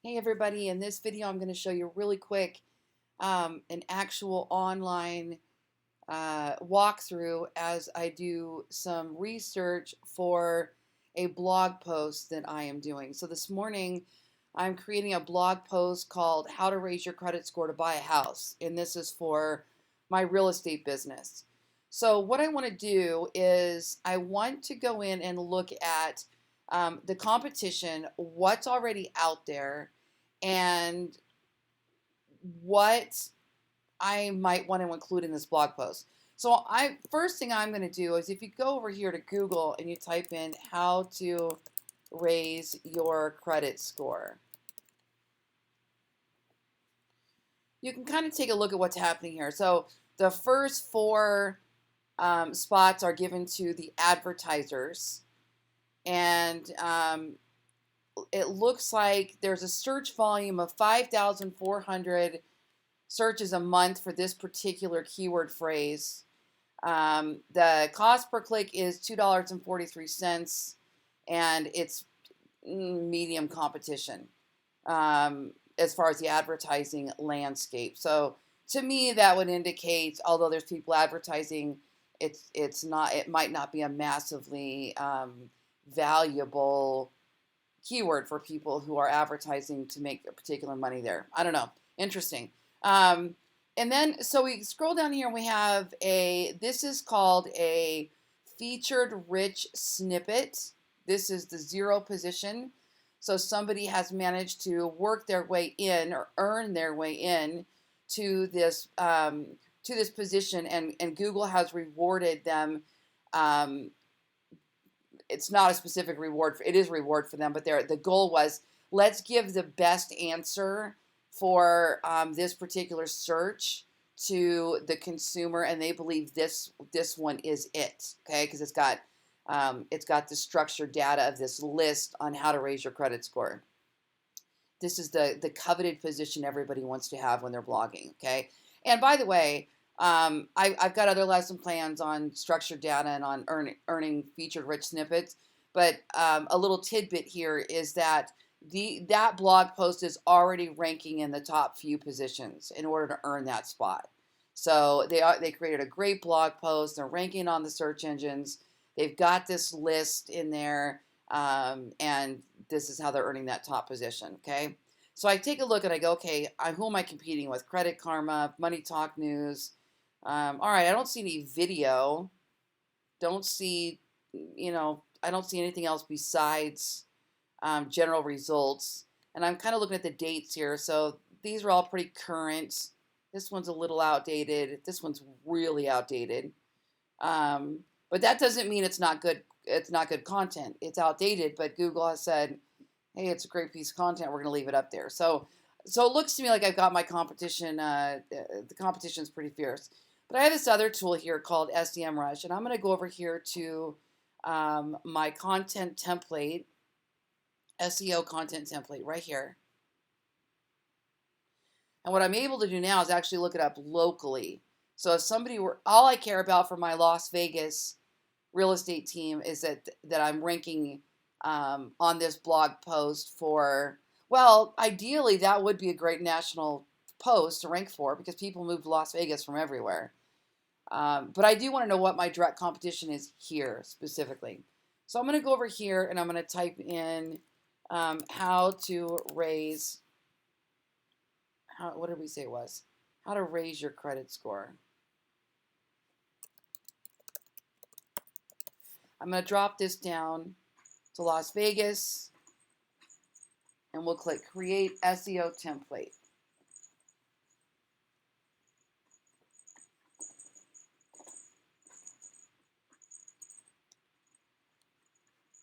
Hey everybody, in this video I'm going to show you really quick an actual online walkthrough as I do some research for a blog post that I am doing. So this morning I'm creating a blog post called How to Raise Your Credit Score to Buy a House, and this is for my real estate business. So what I want to do is I want to go in and look at the competition, what's already out there, and what I might want to include in this blog post. So first thing I'm going to do is if you go over here to Google and you type in how to raise your credit score, you can kind of take a look at what's happening here. So the first four spots are given to the advertisers, and it looks like there's a search volume of 5,400 searches a month for this particular keyword phrase. The cost per click is $2.43, and it's medium competition as far as the advertising landscape. So to me, that would indicate, although there's people advertising, it might not be a massively valuable keyword for people who are advertising to make a particular money there. I don't know. Interesting. And then, so we scroll down here and we have this is called a featured rich snippet. This is the 0 position. So somebody has managed to work their way in or earn their way in to this position, and Google has rewarded them. It's not a specific reward. It is a reward for them, but the goal was, let's give the best answer for this particular search to the consumer, and they believe this one is it. Okay, because it's got the structured data of this list on how to raise your credit score. This is the coveted position everybody wants to have when they're blogging. Okay, and by the way, I've got other lesson plans on structured data and on earning featured rich snippets, but a little tidbit here is that that blog post is already ranking in the top few positions in order to earn that spot. So they created a great blog post. They're ranking on the search engines. They've got this list in there, and this is how they're earning that top position. Okay, so I take a look and I go, okay, who am I competing with? Credit Karma, Money Talk News. All right, I don't see any video. Don't see, I don't see anything else besides general results. And I'm kind of looking at the dates here. So these are all pretty current. This one's a little outdated. This one's really outdated. But that doesn't mean it's not good. It's not good content. It's outdated, but Google has said, hey, it's a great piece of content. We're going to leave it up there. So it looks to me like I've got my competition. The competition is pretty fierce. But I have this other tool here called SDM Rush, and I'm going to go over here to my content template, SEO content template right here. And what I'm able to do now is actually look it up locally. So if somebody all I care about for my Las Vegas real estate team is that I'm ranking on this blog post for, well, ideally that would be a great national post to rank for because people move to Las Vegas from everywhere. But I do want to know what my direct competition is here specifically. So I'm going to go over here and I'm going to type in how to raise, what did we say it was? How to raise your credit score. I'm going to drop this down to Las Vegas and we'll click Create SEO Template.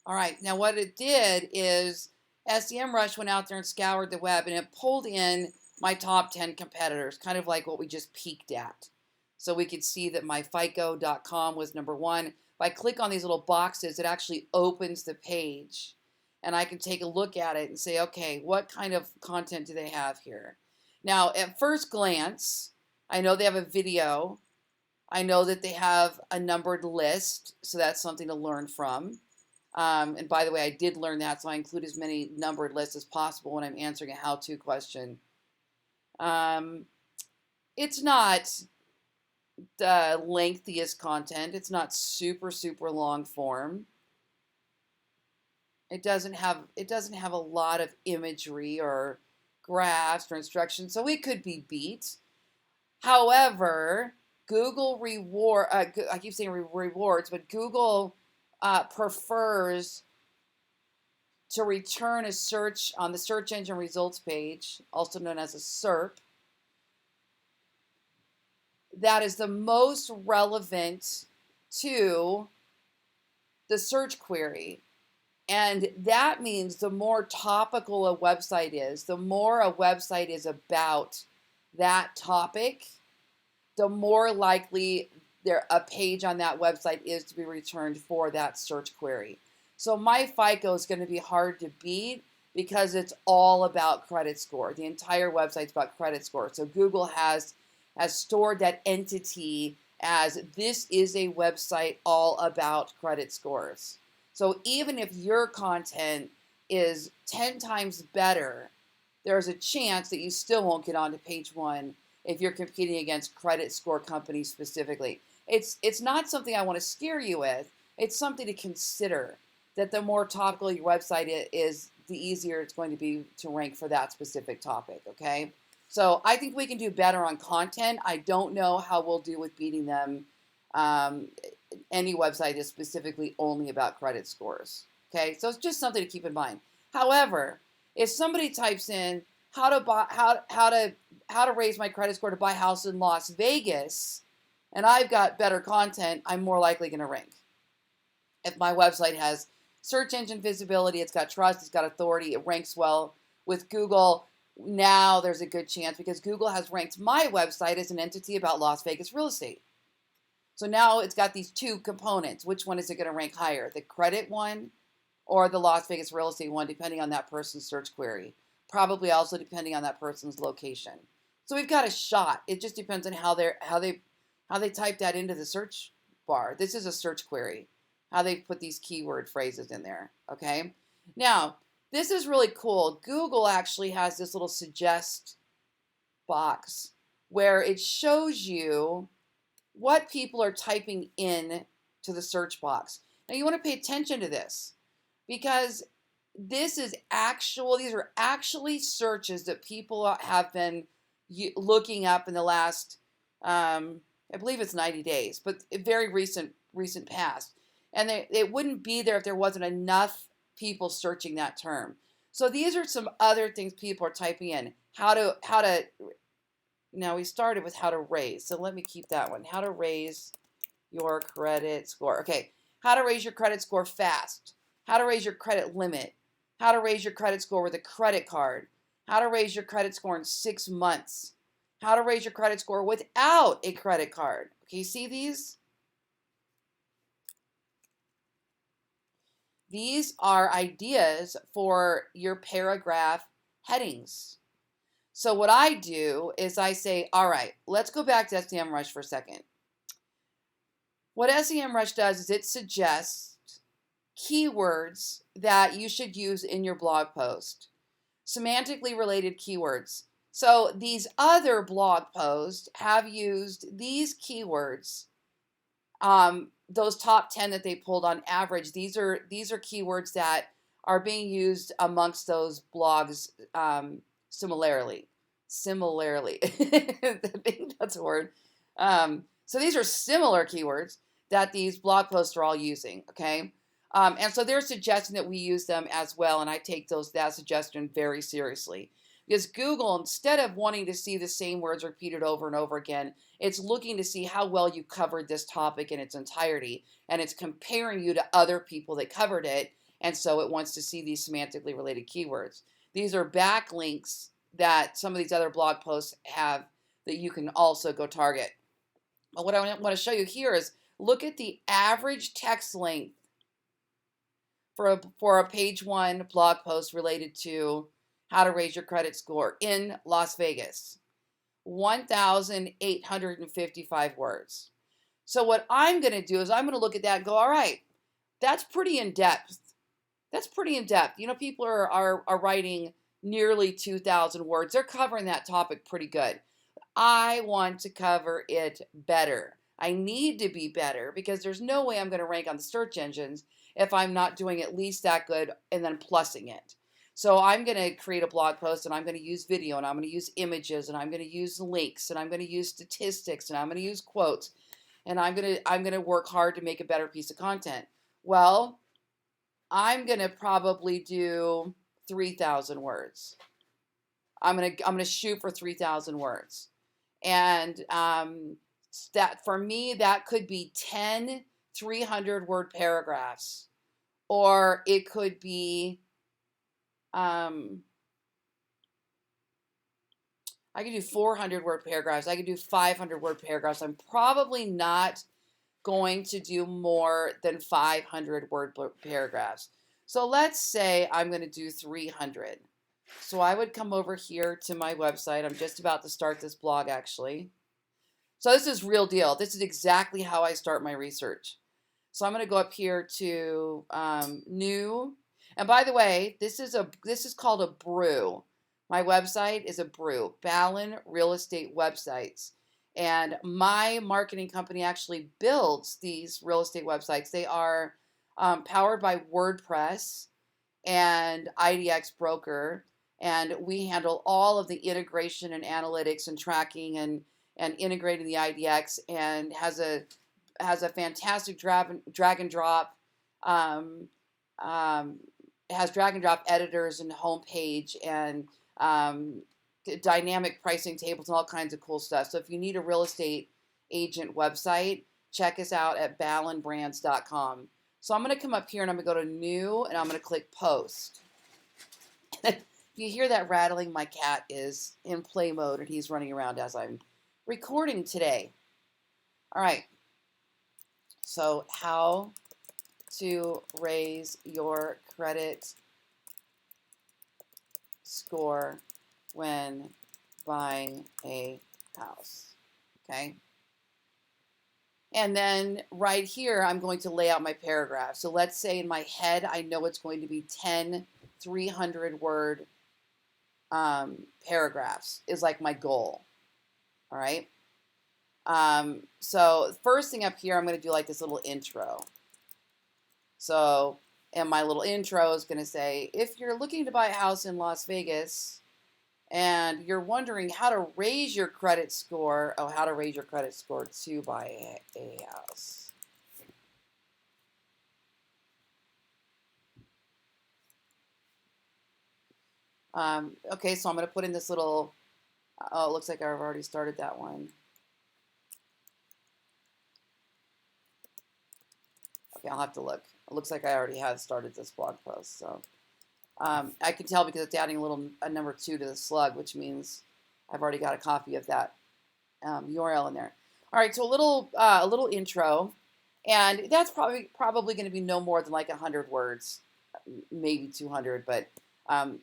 All right, now what it did is SEM Rush went out there and scoured the web and it pulled in my top 10 competitors, kind of like what we just peeked at. So we could see that my FICO.com was number 1. If I click on these little boxes, it actually opens the page and I can take a look at it and say, okay, what kind of content do they have here? Now, at first glance, I know they have a video. I know that they have a numbered list, so that's something to learn from. And by the way, I did learn that, so I include as many numbered lists as possible when I'm answering a how-to question. It's not the lengthiest content. It's not super, super long form. It doesn't have a lot of imagery or graphs or instructions, so it could be beat. However, Google reward, I keep saying rewards, but Google prefers to return a search on the search engine results page, also known as a SERP, that is the most relevant to the search query. And that means the more topical a website is, the more a website is about that topic, the more likely a page on that website is to be returned for that search query. So my FICO is going to be hard to beat because it's all about credit score. The entire website's about credit score. So Google has stored that entity as this is a website all about credit scores. So even if your content is 10 times better, there's a chance that you still won't get onto page one if you're competing against credit score companies specifically. It's not something I want to scare you with. It's something to consider, that the more topical your website is, the easier it's going to be to rank for that specific topic, okay? So I think we can do better on content. I don't know how we'll do with beating them. Any website is specifically only about credit scores. Okay, so it's just something to keep in mind. However, if somebody types in how to raise my credit score to buy a house in Las Vegas, and I've got better content, I'm more likely going to rank. If my website has search engine visibility, it's got trust, it's got authority, it ranks well with Google, now there's a good chance because Google has ranked my website as an entity about Las Vegas real estate. So now it's got these two components. Which one is it going to rank higher, the credit one or the Las Vegas real estate one, depending on that person's search query? Probably also depending on that person's location. So we've got a shot. It just depends on how they type that into the search bar. This is a search query, how they put these keyword phrases in there, okay? Now, this is really cool. Google actually has this little suggest box where it shows you what people are typing in to the search box. Now you want to pay attention to this because these are actually searches that people have been looking up in the last, I believe it's 90 days, but very recent past. And it wouldn't be there if there wasn't enough people searching that term. So these are some other things people are typing in. Now we started with how to raise, so let me keep that one. How to raise your credit score. Okay, how to raise your credit score fast. How to raise your credit limit. How to raise your credit score with a credit card. How to raise your credit score in 6 months. How to raise your credit score without a credit card. Okay, you see these? These are ideas for your paragraph headings. So what I do is I say, all right, let's go back to SEMRush for a second. What SEMRush does is it suggests keywords that you should use in your blog post, semantically related keywords. So these other blog posts have used these keywords, those top 10 that they pulled on average. These are keywords that are being used amongst those blogs similarly. I think that's a word. So these are similar keywords that these blog posts are all using, okay? And so they're suggesting that we use them as well, and I take that suggestion very seriously. Because Google, instead of wanting to see the same words repeated over and over again, it's looking to see how well you covered this topic in its entirety, and it's comparing you to other people that covered it, and so it wants to see these semantically related keywords. These are backlinks that some of these other blog posts have that you can also go target. But what I want to show you here is look at the average text length for a page one blog post related to how to raise your credit score in Las Vegas. 1,855 words. So what I'm going to do is I'm going to look at that and go, all right, that's pretty in depth. That's pretty in depth. You know, people are writing nearly 2,000 words. They're covering that topic pretty good. I want to cover it better. I need to be better because there's no way I'm going to rank on the search engines if I'm not doing at least that good and then plussing it. So I'm going to create a blog post and I'm going to use video and I'm going to use images and I'm going to use links and I'm going to use statistics and I'm going to use quotes and I'm going to work hard to make a better piece of content. Well, I'm going to probably do 3,000 words. I'm going to shoot for 3,000 words. And that for me, that could be 10 300-word paragraphs, or it could be, I could do 400-word paragraphs. I could do 500-word paragraphs. I'm probably not going to do more than 500-word paragraphs. So let's say I'm going to do 300. So I would come over here to my website. I'm just about to start this blog, actually. So this is real deal. This is exactly how I start my research. So I'm going to go up here to new. And by the way, this is called a brew. My website is a brew, Ballen Real Estate Websites. And my marketing company actually builds these real estate websites. They are powered by WordPress and IDX Broker. And we handle all of the integration and analytics and tracking and integrating the IDX, and has a fantastic drag and drop has drag and drop editors and homepage and dynamic pricing tables and all kinds of cool stuff. So if you need a real estate agent website, check us out at ballenbrands.com. So I'm going to come up here and I'm going to go to new and I'm going to click post. If you hear that rattling, my cat is in play mode and he's running around as I'm recording today. All right. So how to raise your credit score when buying a house. Okay. And then right here, I'm going to lay out my paragraph. So let's say in my head, I know it's going to be 10 300-word paragraphs is like my goal. All right. So first thing up here, I'm going to do like this little intro. So, and my little intro is going to say, if you're looking to buy a house in Las Vegas and you're wondering how to raise your credit score, how to raise your credit score to buy a house. Okay, so I'm going to put in this little, it looks like I've already started that one. Okay, I'll have to look. It looks like I already have started this blog post. So I can tell because it's adding a number 2 to the slug, which means I've already got a copy of that URL in there. All right, so a little intro, and that's probably going to be no more than like 100 words, maybe 200, but an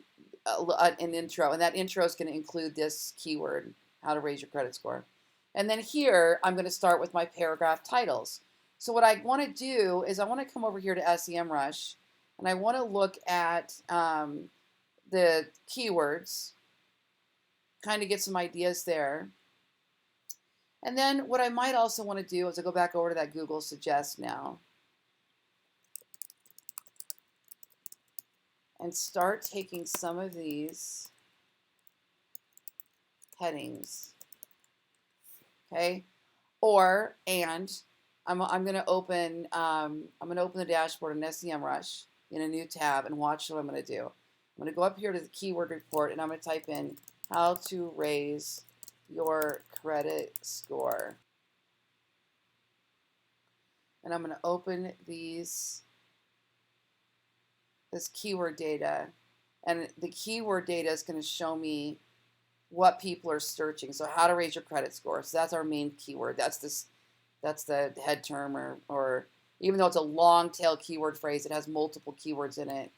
intro, and that intro is going to include this keyword, how to raise your credit score. And then here, I'm going to start with my paragraph titles. So what I want to do is I want to come over here to SEMRush, and I want to look at the keywords, kind of get some ideas there. And then what I might also want to do is I go back over to that Google Suggest now and start taking some of these headings, okay? I'm going to open the dashboard in SEMrush in a new tab and watch what I'm going to do. I'm going to go up here to the keyword report and I'm going to type in how to raise your credit score. And I'm going to open this keyword data, and the keyword data is going to show me what people are searching. So how to raise your credit score. So that's our main keyword. That's the head term, or even though it's a long tail keyword phrase, it has multiple keywords in it.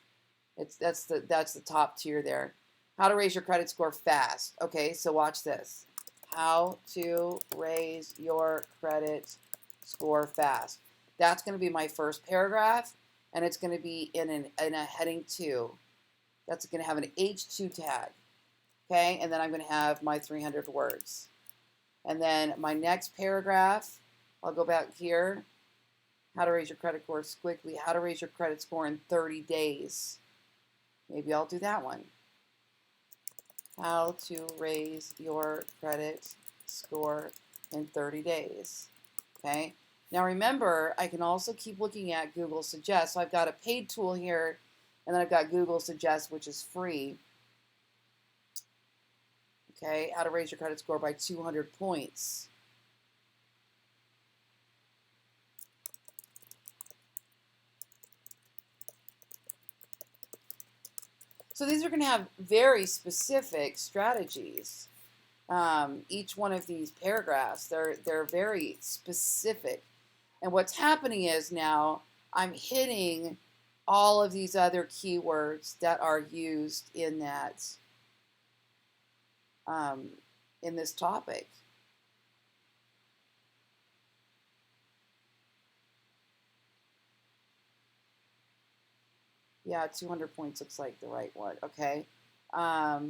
That's the top tier there. How to raise your credit score fast. Okay, so watch this. How to raise your credit score fast. That's going to be my first paragraph. and it's going to be in a heading 2. That's going to have an H2 tag. Okay, and then I'm going to have my 300 words. And then my next paragraph, I'll go back here. How to raise your credit score quickly. How to raise your credit score in 30 days. Maybe I'll do that one. How to raise your credit score in 30 days. Okay. Now remember, I can also keep looking at Google Suggest. So I've got a paid tool here, and then I've got Google Suggest, which is free. Okay, how to raise your credit score by 200 points. So these are going to have very specific strategies. Each one of these paragraphs, they're very specific. And what's happening is now I'm hitting all of these other keywords that are used in that in this topic. Yeah, 200 points looks like the right one. Okay. How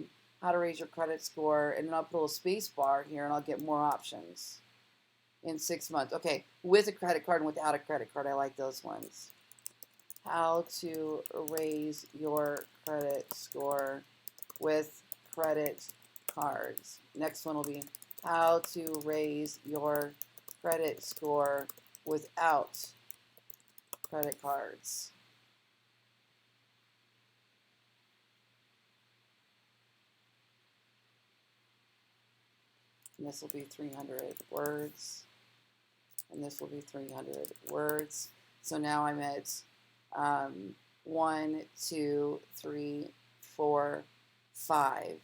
to raise your credit score, and then I'll put a little space bar here, and I'll get more options in 6 months. Okay, with a credit card and without a credit card, I like those ones. How to raise your credit score with credit cards. Next one will be how to raise your credit score without credit cards. And this will be 300 words. And this will be 300 words. So now I'm at 1, 2, 3, 4, 5.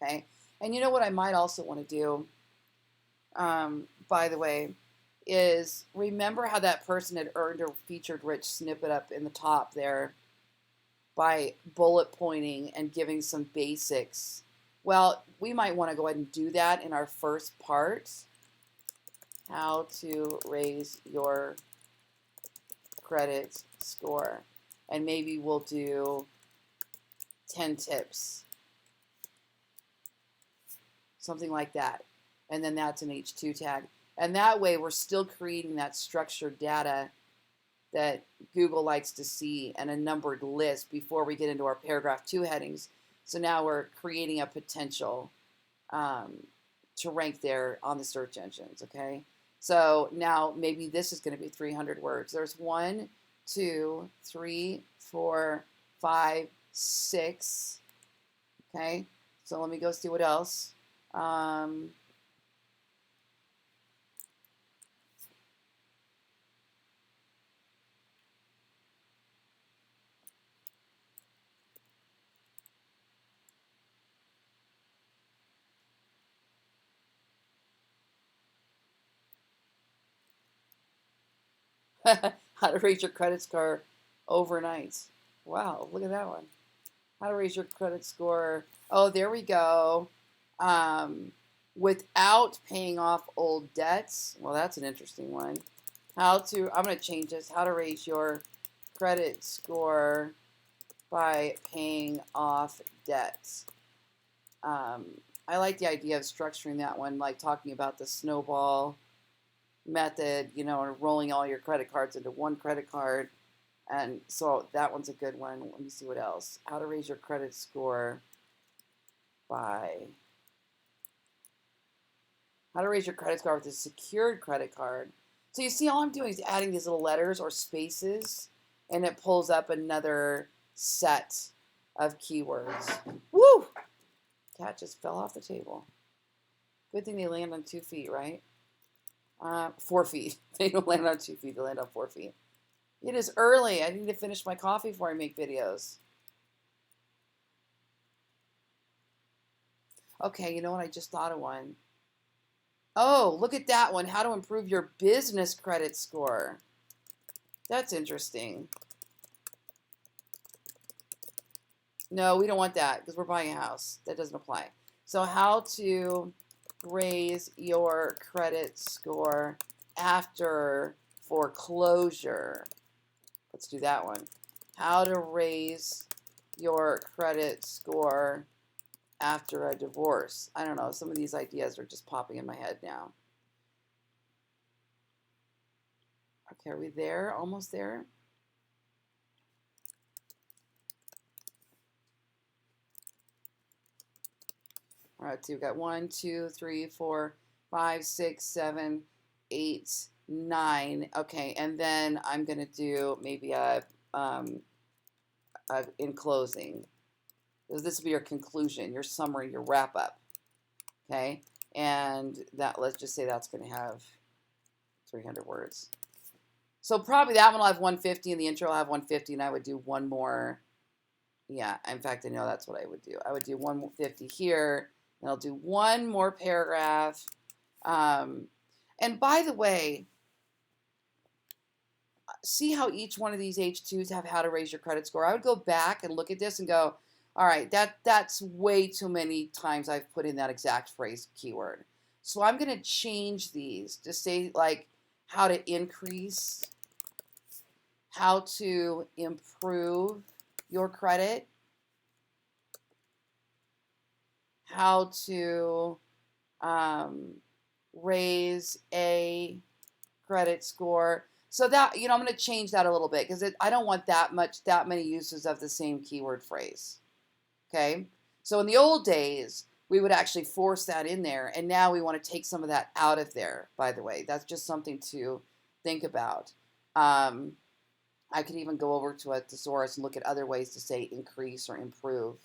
Okay. And you know what I might also want to do, by the way, is remember how that person had earned a featured rich snippet up in the top there by bullet pointing and giving some basics. Well, we might want to go ahead and do that in our first part. How to raise your credit score. And maybe we'll do 10 tips. Something like that. And then that's an H2 tag. And that way we're still creating that structured data that Google likes to see and a numbered list before we get into our paragraph 2 headings. So now we're creating a potential to rank there on the search engines, okay? So now maybe this is going to be 300 words. There's 1, 2, 3, 4, 5, 6, okay? So let me go see what else. How to raise your credit score overnight. Wow, look at that one. How to raise your credit score. Oh, there we go. Without paying off old debts. Well, that's an interesting one. I'm going to change this. How to raise your credit score by paying off debts. I like the idea of structuring that one, like talking about the snowball method, you know, and rolling all your credit cards into one credit card. And so that one's a good one. Let me see what else. How to raise your credit score by... How to raise your credit score with a secured credit card. So you see, all I'm doing is adding these little letters or spaces, and it pulls up another set of keywords. Woo! Cat just fell off the table. Good thing they land on 2 feet, right? 4 feet. They don't land on 2 feet. They land on 4 feet. It is early. I need to finish my coffee before I make videos. Okay, you know what? I just thought of one. Oh, look at that one. How to improve your business credit score. That's interesting. No, we don't want that because we're buying a house. That doesn't apply. So how to raise your credit score after foreclosure. Let's do that one. How to raise your credit score after a divorce. I don't know. Some of these ideas are just popping in my head now. Okay, are we there? Almost there? All right, so we've got 1, 2, 3, 4, 5, 6, 7, 8, 9. Okay, and then I'm going to do maybe in closing. This will be your conclusion, your summary, your wrap up. Okay, and that, let's just say that's going to have 300 words. So probably that one will have 150, and the intro will have 150, and I would do one more. Yeah, in fact, I know that's what I would do. I would do 150 here, and I'll do one more paragraph. And by the way, see how each one of these H2s have how to raise your credit score. I would go back and look at this and go, all right, that's way too many times I've put in that exact phrase keyword. So I'm going to change these to say like how to increase, how to improve your credit, how to raise a credit score. So that, I'm going to change that a little bit because I don't want that many uses of the same keyword phrase. Okay. So in the old days, we would actually force that in there. And now we want to take some of that out of there, by the way. That's just something to think about. I could even go over to a thesaurus and look at other ways to say increase or improve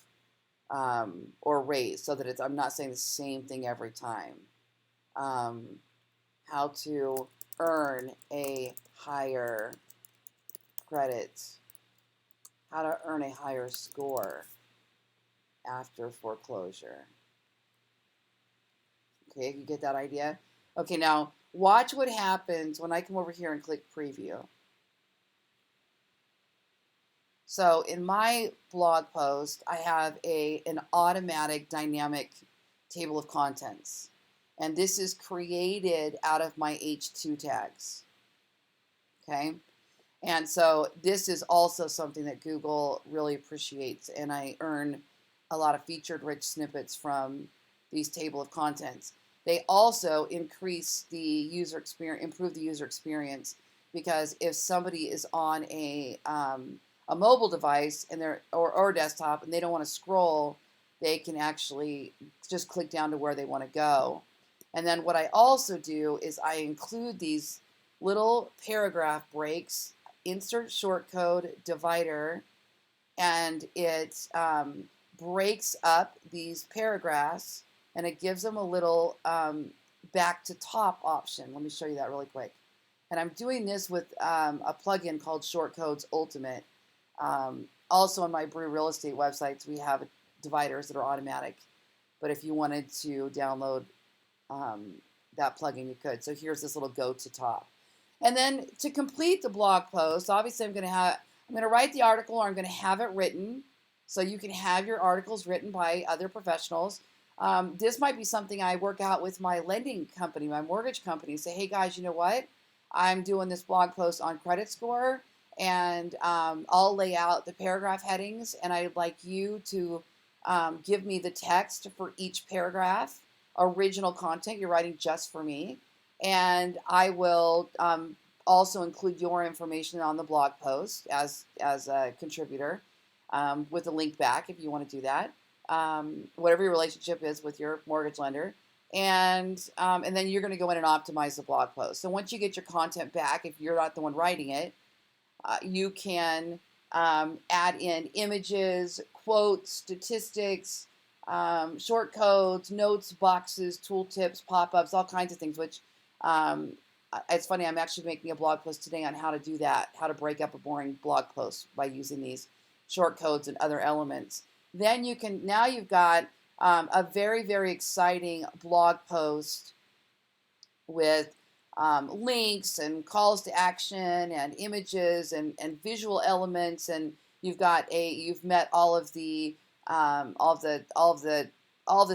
or raise so that I'm not saying the same thing every time. How to earn a higher credit, how to earn a higher score after foreclosure. Okay, you get that idea? Okay, now watch what happens when I come over here and click preview. So in my blog post, I have an automatic dynamic table of contents. And this is created out of my H2 tags. Okay. And so this is also something that Google really appreciates. And I earn a lot of featured rich snippets from these table of contents. They also increase the user experience, improve the user experience, because if somebody is on a mobile device and or desktop and they don't want to scroll, they can actually just click down to where they want to go. And then what I also do is I include these little paragraph breaks, insert shortcode divider, and it breaks up these paragraphs and it gives them a little back to top option. Let me show you that really quick. And I'm doing this with a plugin called Shortcodes Ultimate. Also on my Brew Real Estate websites, we have dividers that are automatic. But if you wanted to download that plugin, you could. So here's this little go to top. And then to complete the blog post, obviously I'm going to write the article, or I'm going to have it written. So you can have your articles written by other professionals. This might be something I work out with my lending company, my mortgage company. Say, hey guys, you know what? I'm doing this blog post on credit score, and I'll lay out the paragraph headings, and I'd like you to give me the text for each paragraph, original content you're writing just for me, and I will also include your information on the blog post as a contributor with a link back if you want to do that. Whatever your relationship is with your mortgage lender, and then you're going to go in and optimize the blog post. So once you get your content back, if you're not the one writing it, you can add in images, quotes, statistics, short codes, notes, boxes, tooltips, pop-ups, all kinds of things, which it's funny, I'm actually making a blog post today on how to do that, how to break up a boring blog post by using these short codes and other elements. Then now you've got a very, very exciting blog post with links and calls to action and images and visual elements, and you've met all the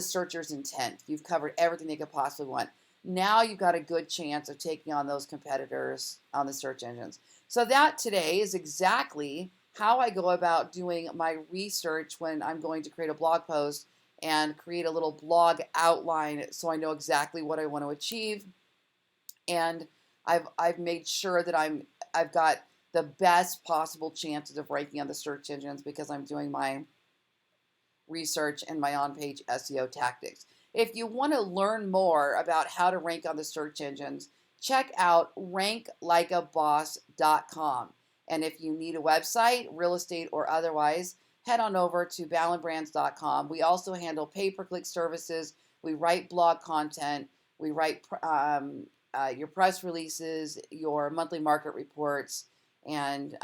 searcher's intent. You've covered everything they could possibly want. now you've got a good chance of taking on those competitors on the search engines. So that today is exactly how I go about doing my research when I'm going to create a blog post and create a little blog outline so I know exactly what I want to achieve. And I've made sure that I've got the best possible chances of ranking on the search engines because I'm doing my research and my on-page SEO tactics. If you want to learn more about how to rank on the search engines, check out ranklikeaboss.com. And if you need a website, real estate or otherwise, head on over to ballenbrands.com. We also handle pay-per-click services. We write blog content. We write your press releases, your monthly market reports, and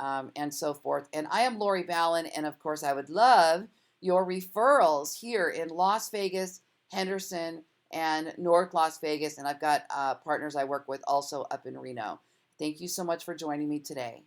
so forth. And I am Lori Ballen, and of course, I would love your referrals here in Las Vegas, Henderson, and North Las Vegas. And I've got partners I work with also up in Reno. Thank you so much for joining me today.